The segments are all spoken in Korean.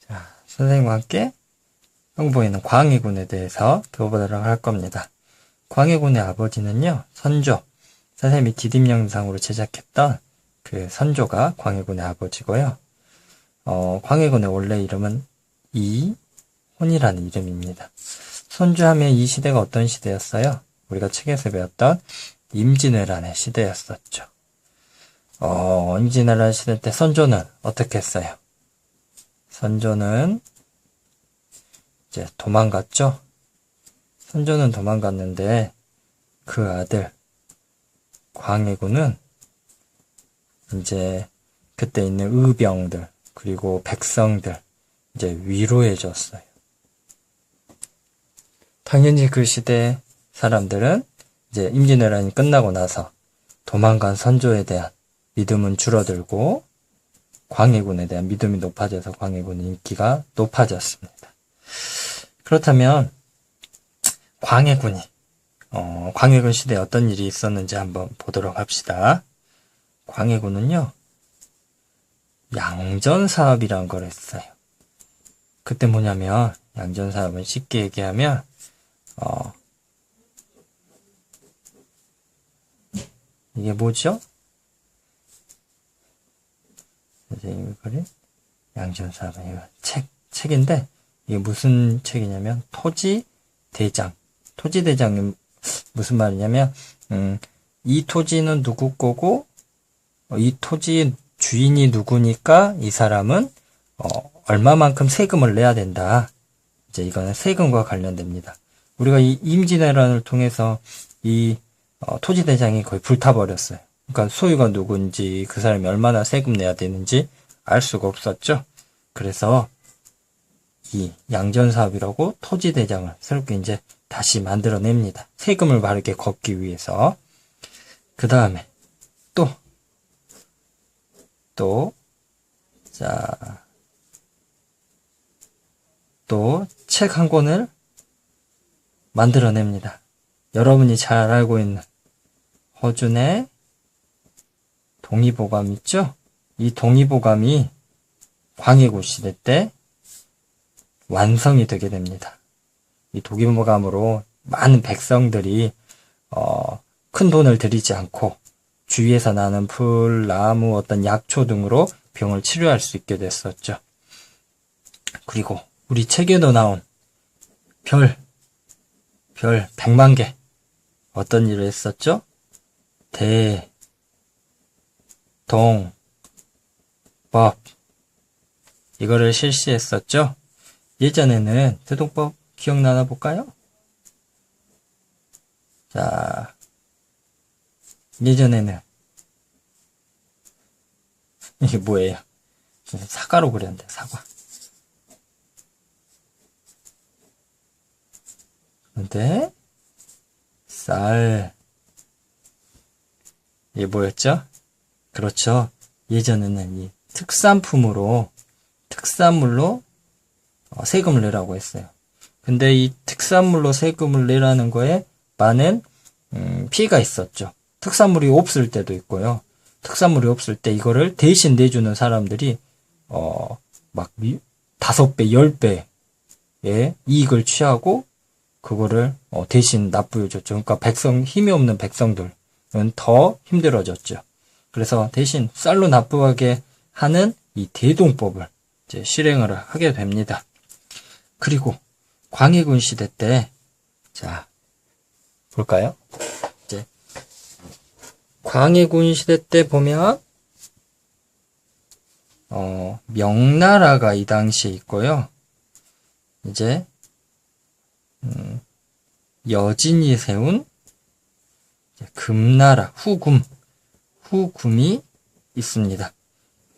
자, 선생님과 함께 형보이는 광해군에 대해서 배워보도록 할 겁니다. 광해군의 아버지는요, 선조. 선생님이 디딤 영상으로 제작했던 그 선조가 광해군의 아버지고요. 광해군의 원래 이름은 이혼이라는 이름입니다. 선조하면 이 시대가 어떤 시대였어요? 우리가 책에서 배웠던 임진왜란의 시대였었죠. 임진왜란 시대 때 선조는 어떻게 했어요? 선조는 이제 도망갔죠? 선조는 도망갔는데 그 아들 광해군은 이제 그때 있는 의병들 그리고 백성들 이제 위로해줬어요. 당연히 그 시대 사람들은 이제 임진왜란이 끝나고 나서 도망간 선조에 대한 믿음은 줄어들고 광해군에 대한 믿음이 높아져서 광해군의 인기가 높아졌습니다. 그렇다면 광해군 시대에 어떤 일이 있었는지 한번 보도록 합시다. 광해군은요, 양전사업이라는 걸 했어요. 그때 뭐냐면, 양전사업은 쉽게 얘기하면, 이게 뭐죠? 선생님이 그린 양전사업은 이거 책인데, 이게 무슨 책이냐면, 토지대장. 토지대장이 무슨 말이냐면, 이 토지는 누구 거고, 이 토지의 주인이 누구니까 이 사람은, 얼마만큼 세금을 내야 된다. 이제 이거는 세금과 관련됩니다. 우리가 이 임진왜란을 통해서 이 토지대장이 거의 불타버렸어요. 그러니까 소유가 누군지 그 사람이 얼마나 세금 내야 되는지 알 수가 없었죠. 그래서 이 양전사업이라고 토지대장을 새롭게 이제 다시 만들어냅니다. 세금을 바르게 걷기 위해서. 그 다음에 또 책 한 권을 만들어냅니다. 여러분이 잘 알고 있는 허준의 동의보감 있죠? 이 동의보감이 광해군 시대 때 완성이 되게 됩니다. 이 동의보감으로 많은 백성들이 큰 돈을 들이지 않고 주위에서 나는 풀, 나무, 어떤 약초 등으로 병을 치료할 수 있게 됐었죠. 그리고 우리 책에도 나온 별 100만 개 어떤 일을 했었죠? 대동법 이거를 실시했었죠. 예전에는 대동법 기억나나 볼까요? 자, 예전에는 이게 뭐예요? 사과로 그렸는데 사과. 근데 쌀 이게 뭐였죠? 그렇죠. 예전에는 이 특산물로 세금을 내라고 했어요. 근데 이 특산물로 세금을 내라는 거에 많은 피해가 있었죠. 특산물이 없을 때도 있고요. 특산물이 없을 때 이거를 대신 내주는 사람들이 막 5배, 10배의 이익을 취하고 그거를 대신 납부해줬죠. 그러니까 힘이 없는 백성들은 더 힘들어졌죠. 그래서 대신 쌀로 납부하게 하는 이 대동법을 이제 실행을 하게 됩니다. 그리고 광해군 시대 때, 자, 볼까요? 이제 광해군 시대 때 보면 명나라가 이 당시에 있고요. 이제 여진이 세운 금나라 후금이 있습니다.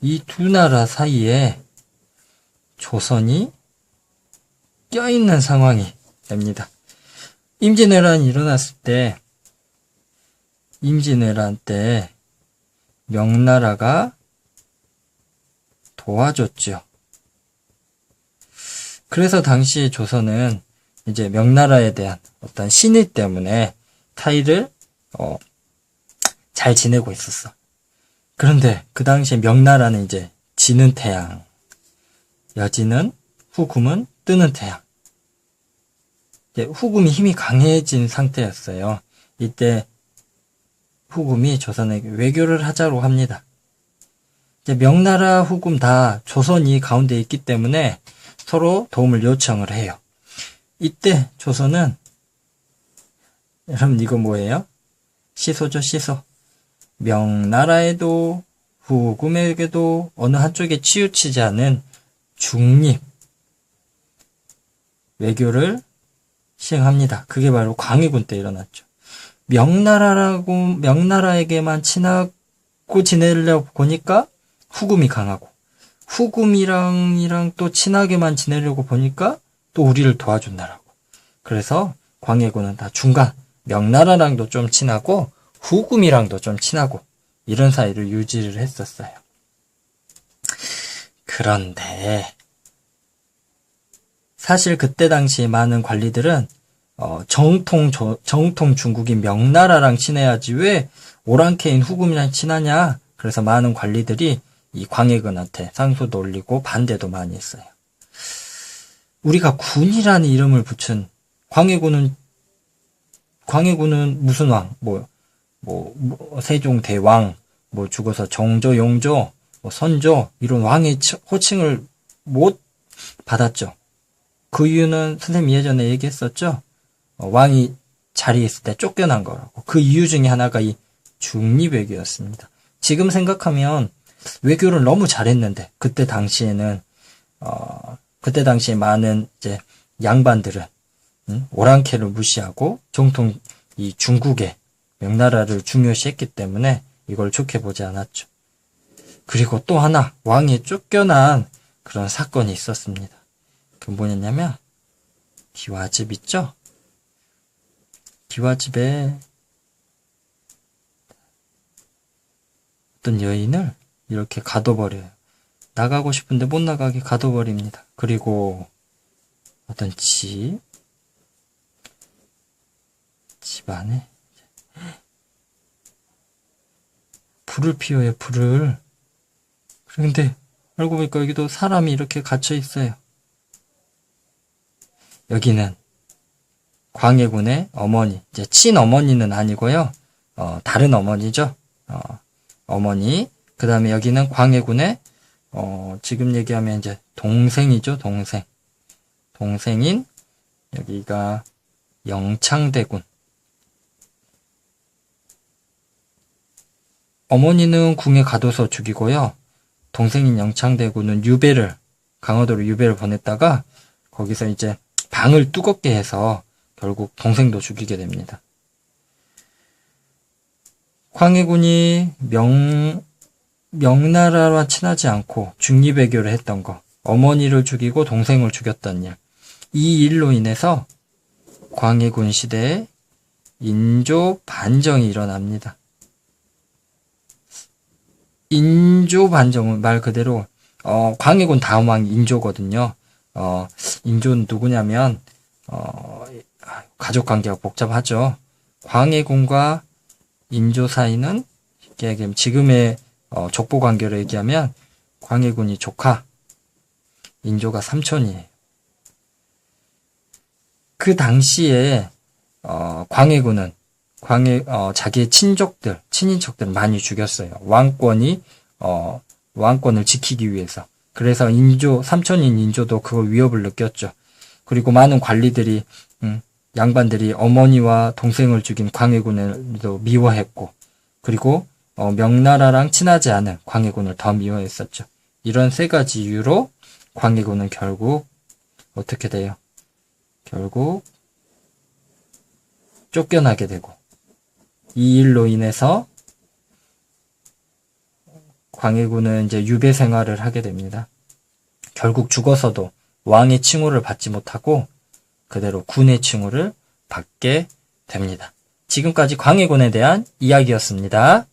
이 두 나라 사이에 조선이 껴있는 상황이 됩니다. 임진왜란이 일어났을 때 임진왜란 때 명나라가 도와줬죠. 그래서 당시 조선은 이제 명나라에 대한 어떤 신의 때문에 타이를 잘 지내고 있었어. 그런데 그 당시에 명나라는 이제 지는 태양, 여진은 후금은 뜨는 태양. 이제 후금이 힘이 강해진 상태였어요. 이때 후금이 조선에게 외교를 하자고 합니다. 이제 명나라 후금 다 조선이 가운데 있기 때문에 서로 도움을 요청을 해요. 이때 조선은, 여러분 이거 뭐예요? 시소죠, 시소. 명나라에도 후금에게도 어느 한쪽에 치우치지 않은 중립 외교를 시행합니다. 그게 바로 광해군 때 일어났죠. 명나라에게만 친하고 지내려고 보니까 후금이 강하고, 후금이랑 또 친하게만 지내려고 보니까 또 우리를 도와준다라고. 그래서 광해군은 다 중간, 명나라랑도 좀 친하고 후금이랑도 좀 친하고 이런 사이를 유지를 했었어요. 그런데 사실 그때 당시 많은 관리들은 정통 중국인 명나라랑 친해야지 왜 오랑캐인 후금이랑 친하냐. 그래서 많은 관리들이 이 광해군한테 상소도 올리고 반대도 많이 했어요. 우리가 군이라는 이름을 붙인 광해군은 무슨 왕? 세종대왕, 죽어서 정조, 용조, 선조 이런 왕의 호칭을 못 받았죠. 그 이유는 선생님이 예전에 얘기했었죠. 왕이 자리에 있을 때 쫓겨난 거라고. 그 이유 중에 하나가 이 중립외교였습니다. 지금 생각하면 외교를 너무 잘했는데 그때 당시에 많은 이제 양반들은 오랑캐를 무시하고 정통 이 중국의 명나라를 중요시했기 때문에 이걸 좋게 보지 않았죠. 그리고 또 하나 왕이 쫓겨난 그런 사건이 있었습니다. 그 뭐냐면 기와집 있죠? 기와집에 어떤 여인을 이렇게 가둬버려요. 나가고 싶은데 못 나가게 가둬버립니다. 그리고 어떤 집 안에 불을 피워요, 불을. 그런데 알고 보니까 여기도 사람이 이렇게 갇혀 있어요. 여기는 광해군의 어머니, 이제 친어머니는 아니고요. 다른 어머니죠. 어머니. 그 다음에 여기는 광해군의, 지금 얘기하면 이제 동생이죠, 동생. 동생인, 여기가 영창대군. 어머니는 궁에 가둬서 죽이고요. 동생인 영창대군은 강화도로 유배를 보냈다가, 거기서 이제 방을 두껍게 해서 결국 동생도 죽이게 됩니다. 광해군이 명나라와 친하지 않고 중립외교를 했던 거, 어머니를 죽이고 동생을 죽였던 일, 이 일로 인해서 광해군 시대에 인조 반정이 일어납니다. 인조 반정은 말 그대로 광해군 다음 왕이 인조거든요. 인조는 누구냐면 가족 관계가 복잡하죠. 광해군과 인조 사이는 쉽게 얘기하면 지금의 족보 관계로 얘기하면 광해군이 조카, 인조가 삼촌이에요. 그 당시에 광해군은 자기의 친인척들 많이 죽였어요. 왕권을 지키기 위해서. 그래서 삼촌인 인조도 그걸 위협을 느꼈죠. 그리고 많은 관리들이, 양반들이 어머니와 동생을 죽인 광해군을도 미워했고, 그리고 명나라랑 친하지 않은 광해군을 더 미워했었죠. 이런 세 가지 이유로 광해군은 결국 어떻게 돼요? 결국 쫓겨나게 되고, 이 일로 인해서 광해군은 이제 유배 생활을 하게 됩니다. 결국 죽어서도 왕의 칭호를 받지 못하고 그대로 군의 칭호를 받게 됩니다. 지금까지 광해군에 대한 이야기였습니다.